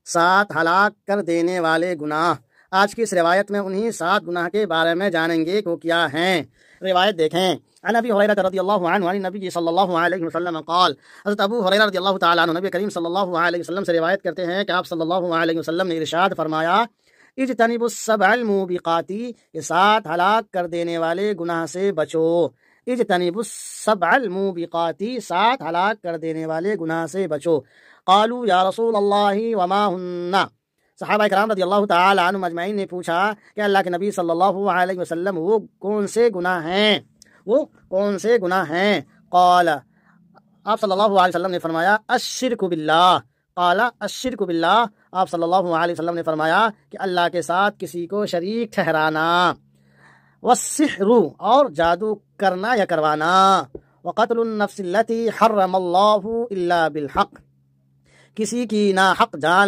7 ہلاک کر دینے والے گناہ۔ آج کی اس روایت میں انہی 7 گناہ کے بارے میں جانیں گے کہ وہ کیا ہیں۔ روایت دیکھیں، عن ابی ہریرہ رضی اللہ عنہ عن النبی صلی اللہ علیہ وسلم قال، حضرت ابو ہریرہ رضی اللہ تعالیٰ عنہ نبی کریم صلی اللہ علیہ وسلم سے روایت کرتے ہیں کہ آپ صلی اللہ علیہ وسلم نے ارشاد فرمایا، اجتنبوا السبع الموبقات، یہ 7 ہلاک کر دینے والے گناہ سے بچو۔ اجتنبوا السبع الموبقات، 7 ہلاک کر دینے والے گناہ سے بچو۔ قالوا یا رسول اللہ وما ہن، صحابہ کرام رضی اللہ تعالی عنہ مجمعین نے پوچھا کہ اللہ کے نبی صلی اللہ علیہ وسلم وہ کون سے گناہ ہیں، وہ کون سے گناہ ہیں؟ قال، آپ صلی اللہ علیہ وسلم نے فرمایا، الشرک باللہ، قال الشرک باللہ، آپ صلی اللہ علیہ وسلم نے فرمایا کہ اللہ کے ساتھ کسی کو شریک ٹھہرانا، والسحر، اور جادو کرنا یا کروانا، وقتل النفس التي حرم اللہ الا بالحق، کسی کی ناحق جان